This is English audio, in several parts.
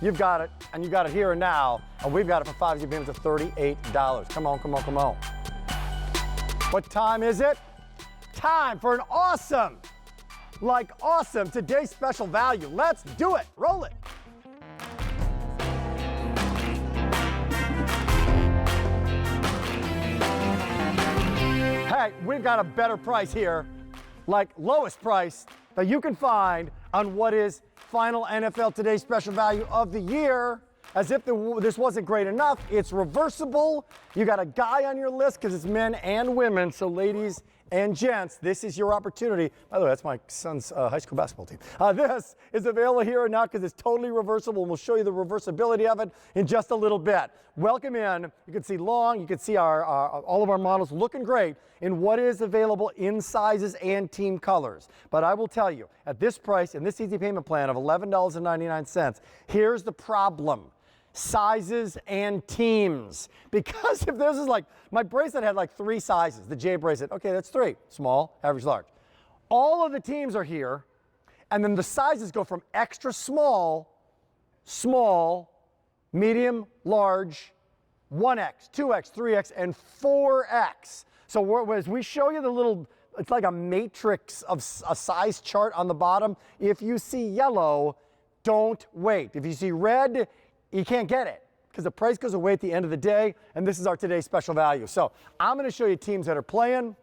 you've got it, and you got it here and now, and we've got it for 5 easy payments of $38. Come on, come on, come on. What time is it? Time for an awesome today's special value. Let's do it. Roll it. Hey, we've got a better price here, like lowest price that you can find on what is final NFL Today's Special Value of the year. As if this wasn't great enough, it's reversible. You got a guy on your list because it's men and women, so ladies and gents, this is your opportunity. By the way, that's my son's high school basketball team. This is available here and now because it's totally reversible, and we'll show you the reversibility of it in just a little bit. Welcome in. You can see long, you can see all of our models looking great in what is available in sizes and team colors. But I will tell you, at this price, in this easy payment plan of $11.99, here's the problem. Sizes and teams. Because if this is like, my bracelet had like 3 sizes, the J bracelet, okay, that's 3, small, average, large. All of the teams are here, and then the sizes go from extra small, small, medium, large, 1X, 2X, 3X, and 4X. So as we show you the little, it's like a matrix of a size chart on the bottom. If you see yellow, don't wait. If you see red, you can't get it because the price goes away at the end of the day, and this is our today's special value. So I'm going to show you teams that are playing.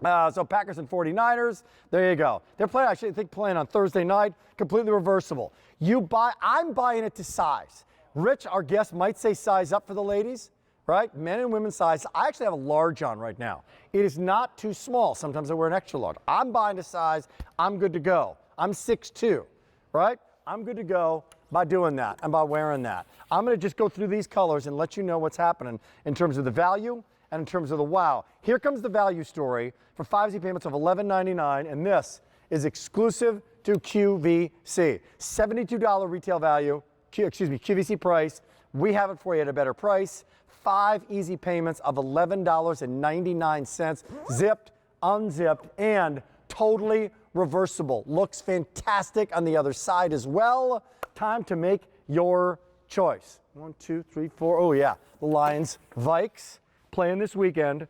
So Packers and 49ers, there you go. They're playing, I think, playing on Thursday night, completely reversible. I'm buying it to size. Rich, our guest, might say size up for the ladies, right? Men and women size. I actually have a large on right now. It is not too small. Sometimes I wear an extra large. I'm buying to size. I'm good to go. I'm 6'2", right? I'm good to go by doing that and by wearing that. I'm going to just go through these colors and let you know what's happening in terms of the value and in terms of the wow. Here comes the value story for 5 easy payments of $11.99, and this is exclusive to QVC. $72 retail value, QVC price. We have it for you at a better price. 5 easy payments of $11.99, zipped, unzipped, and totally reversible. Looks fantastic on the other side as well. Time to make your choice. 1, 2, 3, 4. Oh yeah, the Lions, Vikes playing this weekend.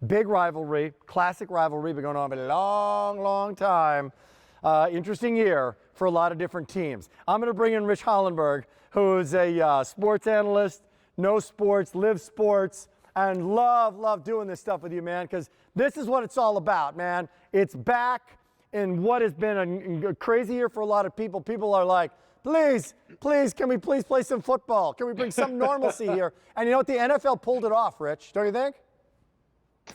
Big rivalry, classic rivalry, been going on for a long, long time. Interesting year for a lot of different teams. I'm going to bring in Rich Hollenberg, who's a sports analyst, knows sports, lives sports, and love doing this stuff with you, man, because this is what it's all about, man. It's back in what has been a crazy year for a lot of people. People are like, please, can we please play some football? Can we bring some normalcy here? And you know what? The NFL pulled it off, Rich, don't you think?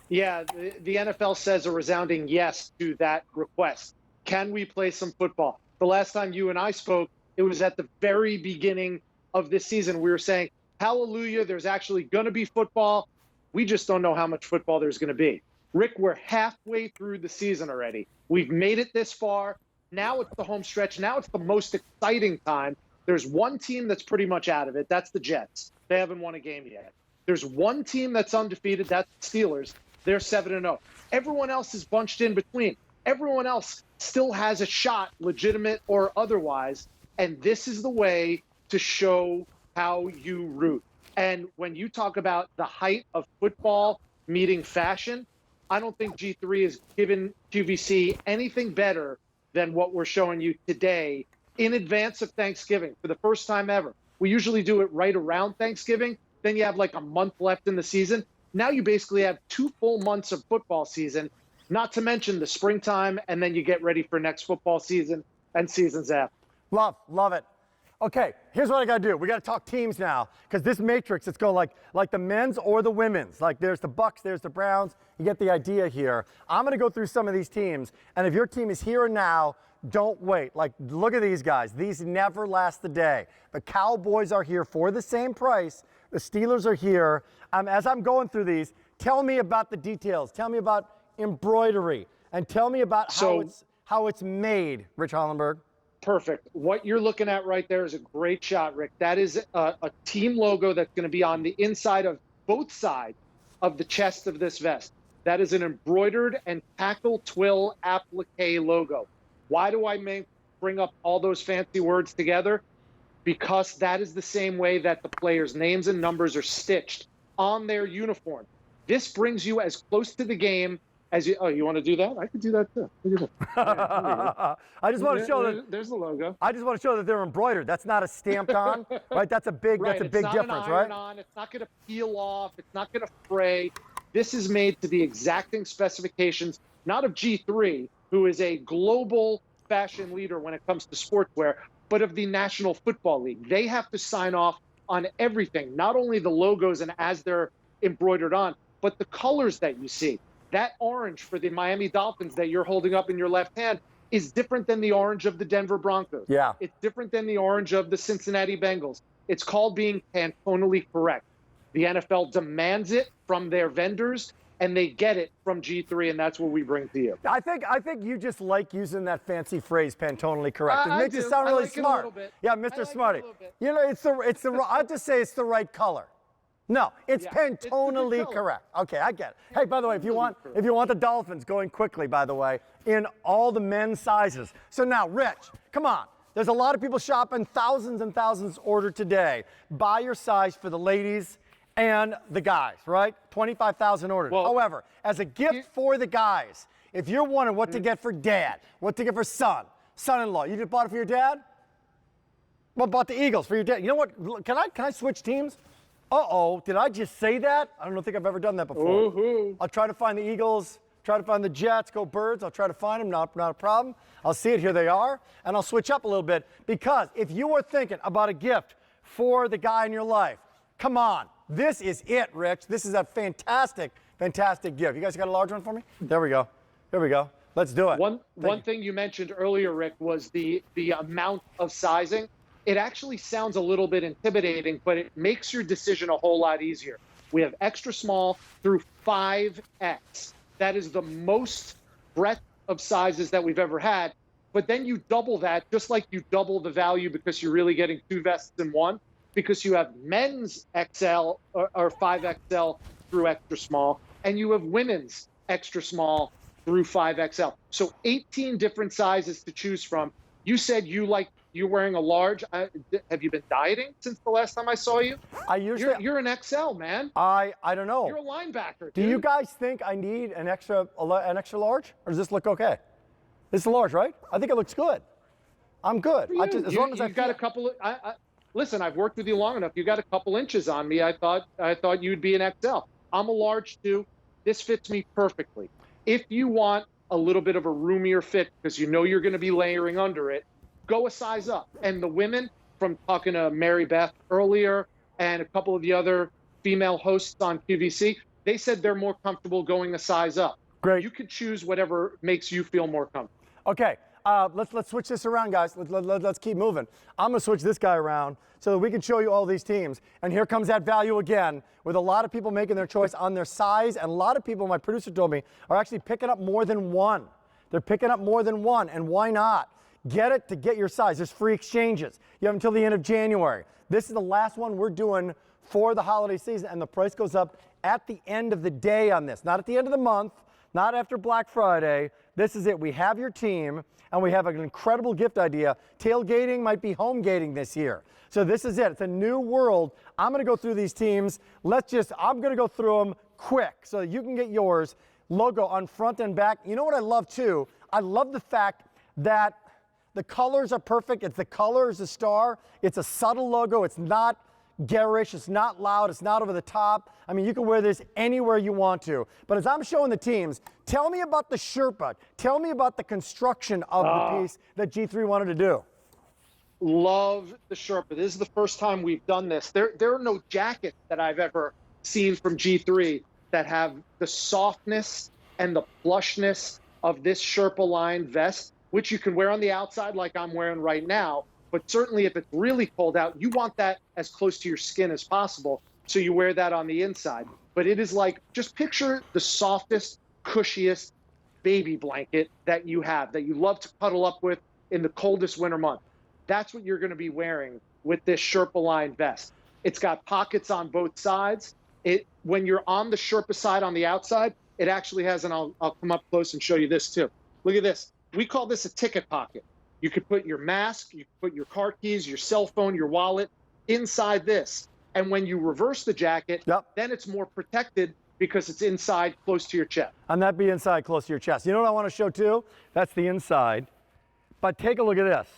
Yeah, the NFL says a resounding yes to that request. Can we play some football? The last time you and I spoke, it was at the very beginning of this season. We were saying, hallelujah, there's actually going to be football. We just don't know how much football there's going to be. Rick, we're halfway through the season already. We've made it this far. Now it's the home stretch. Now it's the most exciting time. There's one team that's pretty much out of it. That's the Jets. They haven't won a game yet. There's one team that's undefeated. That's the Steelers. They're 7-0. Everyone else is bunched in between. Everyone else still has a shot, legitimate or otherwise. And this is the way to show how you root. And when you talk about the height of football meeting fashion, I don't think G3 has given QVC anything better than what we're showing you today in advance of Thanksgiving for the first time ever. We usually do it right around Thanksgiving. Then you have like a month left in the season. Now you basically have 2 full months of football season, not to mention the springtime, and then you get ready for next football season and seasons after. Love it. Okay, here's what I got to do. We got to talk teams now, because this matrix, it's going like the men's or the women's. Like there's the Bucks, there's the Browns. You get the idea here. I'm going to go through some of these teams, and if your team is here and now, don't wait. Like, look at these guys. These never last the day. The Cowboys are here for the same price. The Steelers are here. As I'm going through these, tell me about the details. Tell me about embroidery, and tell me about how it's made, Rich Hollenberg. Perfect. What you're looking at right there is a great shot, Rick. That is a team logo that's going to be on the inside of both sides of the chest of this vest. That is an embroidered and tackle twill applique logo. Why do I bring up all those fancy words together? because that is the same way that the players' names and numbers are stitched on their uniform. This brings you as close to the game as you. Oh, you want to do that? I could do that too. Look at that. I just want to show that there's the logo. I just want to show that they're embroidered. That's not a stamped on, right? That's a big Right. that's a big it's not difference, an right? iron on. It's not going to peel off. It's not going to fray. This is made to the exacting specifications, not of G3, who is a global fashion leader when it comes to sportswear, but of the National Football League. They have to sign off on everything, not only the logos and as they're embroidered on, but the colors that you see. That orange for the Miami Dolphins that you're holding up in your left hand is different than the orange of the Denver Broncos. Yeah. It's different than the orange of the Cincinnati Bengals. It's called being Pantonally correct. The NFL demands it from their vendors, and they get it from G3, and that's what we bring to you. I think you just like using that fancy phrase, Pantonally correct. It I makes do. you sound I really like it a smart. little bit. Yeah, I Mr. like it a Smarty. little bit. You know, I'll just say it's the right color. No, it's Yeah, it's the good Pantonally color. correct. Okay, I get it. Hey, by the way, if you want the Dolphins going quickly, by the way, in all the men's sizes. So now, Rich, come on. There's a lot of people shopping, thousands and thousands ordered today. Buy your size for the ladies and the guys, right? 25,000 ordered. Well, however, as a gift for the guys, if you're wondering what to get for dad, what to get for son-in-law, you just bought it for your dad? Well, bought the Eagles for your dad. You know what? Can I switch teams? Uh-oh, did I just say that? I don't think I've ever done that before. Ooh. I'll try to find the Eagles, try to find the Jets, go Birds. I'll try to find them, not a problem. I'll see it, here they are, and I'll switch up a little bit because if you were thinking about a gift for the guy in your life, come on, this is it, Rich. This is a fantastic, fantastic gift. You guys got a large one for me? There we go. Here we go. Let's do it. One thing you mentioned earlier, Rick, was the amount of sizing. It actually sounds a little bit intimidating, but it makes your decision a whole lot easier. We have extra small through 5X. That is the most breadth of sizes that we've ever had. But then you double that, just like you double the value because you're really getting two vests in one, because you have men's XL or 5XL through extra small, and you have women's extra small through 5XL. So 18 different sizes to choose from. You said you're wearing a large. Have you been dieting since the last time I saw you? You're an XL, man. I don't know. You're a linebacker, dude. Do you guys think I need an extra large, or does this look okay? This is large, right? I think it looks good. I'm good. As long as I got a couple of. Listen, I've worked with you long enough. You got a couple inches on me. I thought you'd be an XL. I'm a large too. This fits me perfectly. If you want a little bit of a roomier fit because you know you're going to be layering under it, go a size up. And the women, from talking to Mary Beth earlier and a couple of the other female hosts on QVC, they said they're more comfortable going a size up. Great. You could choose whatever makes you feel more comfortable. Okay, let's switch this around, guys. Let's keep moving. I'm going to switch this guy around so that we can show you all these teams. And here comes that value again, with a lot of people making their choice on their size, and a lot of people, my producer told me, are actually picking up more than one. They're picking up more than one, and why not? Get it to get your size. There's free exchanges. You have until the end of January. This is the last one we're doing for the holiday season, and the price goes up at the end of the day on this, not at the end of the month, not after Black Friday. This is it. We have your team, and we have an incredible gift idea. Tailgating might be home gating this year. So this is it. It's a new world. I'm going to go through these teams. I'm going to go through them quick so you can get yours. Logo on front and back. You know what I love, too? I love the fact that the colors are perfect. It's the color is the star. It's a subtle logo. It's not garish. It's not loud. It's not over the top. I mean, you can wear this anywhere you want to. But as I'm showing the teams, tell me about the Sherpa. Tell me about the construction of the piece that G3 wanted to do. Love the Sherpa. This is the first time we've done this. There are no jackets that I've ever seen from G3 that have the softness and the plushness of this Sherpa line vest, which you can wear on the outside like I'm wearing right now. But certainly if it's really cold out, you want that as close to your skin as possible. So you wear that on the inside. But it is like, just picture the softest, cushiest baby blanket that you have, that you love to cuddle up with in the coldest winter month. That's what you're going to be wearing with this Sherpa line vest. It's got pockets on both sides. When you're on the Sherpa side on the outside, it actually has, and I'll come up close and show you this too. Look at this. We call this a ticket pocket. You could put your mask, you could put your car keys, your cell phone, your wallet inside this. And when you reverse the jacket, then it's more protected because it's inside close to your chest. And that'd be inside close to your chest. You know what I want to show too? That's the inside. But take a look at this.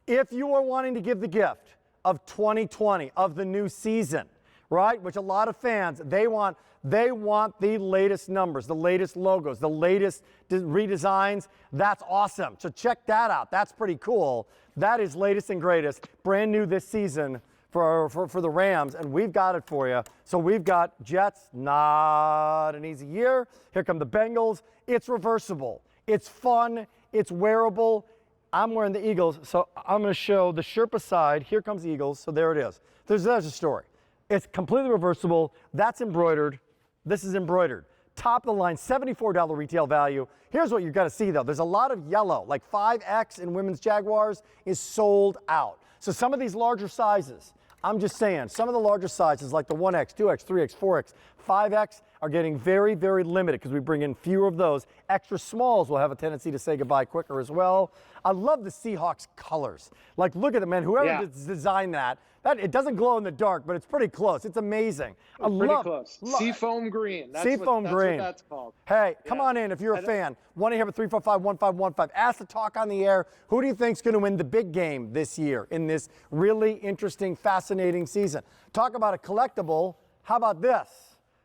If you are wanting to give the gift of 2020, of the new season, right, which a lot of fans, they want the latest numbers, the latest logos, the latest redesigns. That's awesome. So check that out. That's pretty cool. That is latest and greatest, brand new this season for the Rams, and we've got it for you. So we've got Jets, not an easy year. Here come the Bengals. It's reversible. It's fun. It's wearable. I'm wearing the Eagles, so I'm going to show the Sherpa side. Here comes Eagles, so there it is. There's a story. It's completely reversible. That's embroidered. This is embroidered. Top of the line, $74 retail value. Here's what you've got to see, though. There's a lot of yellow, like 5X in women's Jaguars is sold out. So some of these larger sizes, I'm just saying, some of the larger sizes like the 1X, 2X, 3X, 4X, 5X are getting very, very limited because we bring in fewer of those. Extra smalls will have a tendency to say goodbye quicker as well. I love the Seahawks colors. Like, look at it, man. Whoever designed that, it doesn't glow in the dark, but it's pretty close. It's amazing. Pretty close. Seafoam green. Seafoam green. What that's called. Hey, come on in if you're a fan. 1-800-345-1515. Ask to talk on the air. Who do you think's going to win the big game this year in this really interesting, fascinating season? Talk about a collectible. How about this?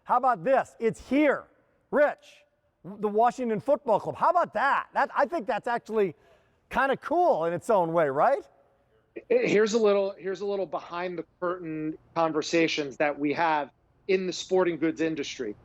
How about this? It's here. Rich, the Washington Football Club. How about that? I think that's actually kind of cool in its own way, right? Here's a little behind the curtain conversations that we have in the sporting goods industry.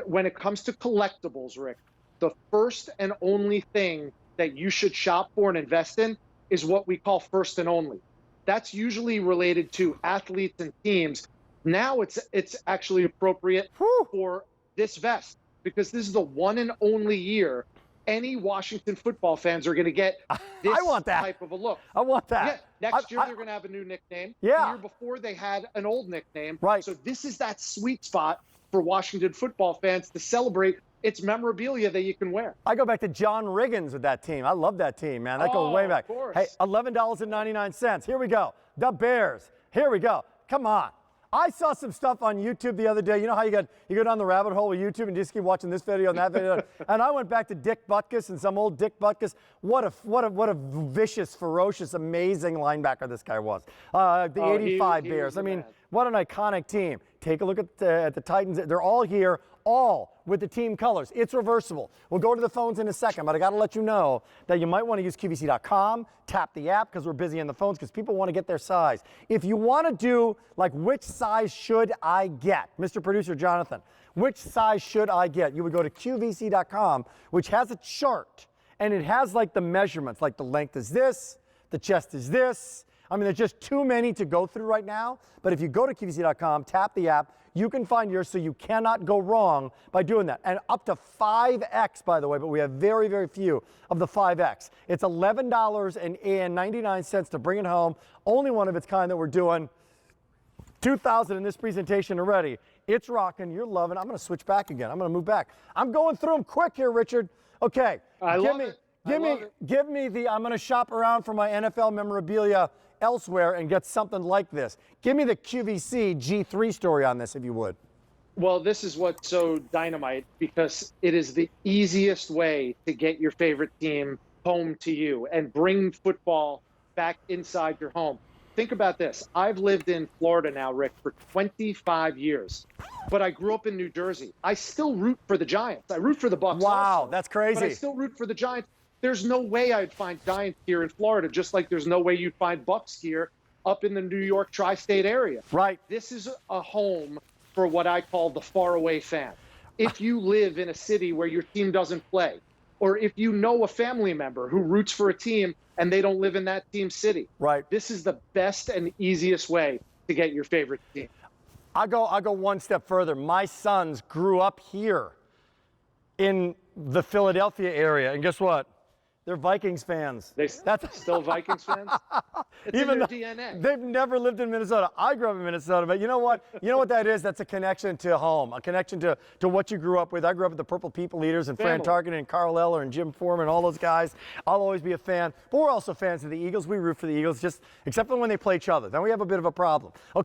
When it comes to collectibles, Rick, the first and only thing that you should shop for and invest in is what we call first and only. That's usually related to athletes and teams. Now it's actually appropriate for this vest because this is the one and only year any Washington football fans are going to get this type of a look. I want that. Yeah, next year they're going to have a new nickname. Yeah. The year before they had an old nickname. Right. So this is that sweet spot for Washington football fans to celebrate its memorabilia that you can wear. I go back to John Riggins with that team. I love that team, man. That goes way back. Of course. Hey, $11.99. Here we go. The Bears. Here we go. Come on. I saw some stuff on YouTube the other day. You know how you go down the rabbit hole with YouTube and just keep watching this video and that video. And I went back to Dick Butkus and some old Dick Butkus. What a vicious, ferocious, amazing linebacker this guy was. The 85 Bears. I mean, what an iconic team. Take a look at the Titans. They're all here, all with the team colors. It's reversible. We'll go to the phones in a second, but I got to let you know that you might want to use QVC.com, tap the app because we're busy on the phones because people want to get their size. If you want to do like which size should I get, Mr. Producer Jonathan, which size should I get? You would go to QVC.com, which has a chart, and it has like the measurements, like the length is this, the chest is this. I mean, there's just too many to go through right now, but if you go to QVC.com, tap the app, you can find yours, so you cannot go wrong by doing that. And up to 5X, by the way, but we have very, very few of the 5X. It's $11.99 to bring it home. Only one of its kind that we're doing. 2,000 in this presentation already. It's rocking. You're loving it. I'm going to switch back again. I'm going to move back. I'm going through them quick here, Richard. Okay. Give me the, I'm going to shop around for my NFL memorabilia elsewhere and get something like this. Give me the QVC G3 story on this, if you would. Well, this is what's so dynamite because it is the easiest way to get your favorite team home to you and bring football back inside your home. Think about this. I've lived in Florida now, Rick, for 25 years, but I grew up in New Jersey. I still root for the Giants. I root for the Bucs. Wow, also, that's crazy. But I still root for the Giants. There's no way I'd find Giants gear in Florida, just like there's no way you'd find Bucs gear up in the New York tri-state area. Right. This is a home for what I call the faraway fan. If you live in a city where your team doesn't play, or if you know a family member who roots for a team and they don't live in that team city, right, this is the best and easiest way to get your favorite team. I'll go one step further. My sons grew up here in the Philadelphia area, and guess what? They're Vikings fans. That's still Vikings fans? It's Even in their DNA. They've never lived in Minnesota. I grew up in Minnesota, but you know what? You know what that is? That's a connection to home, a connection to what you grew up with. I grew up with the Purple People Eaters and Fran Tarkenton and Carl Eller and Jim Foreman, all those guys. I'll always be a fan. But we're also fans of the Eagles. We root for the Eagles, just except for when they play each other. Then we have a bit of a problem. Okay.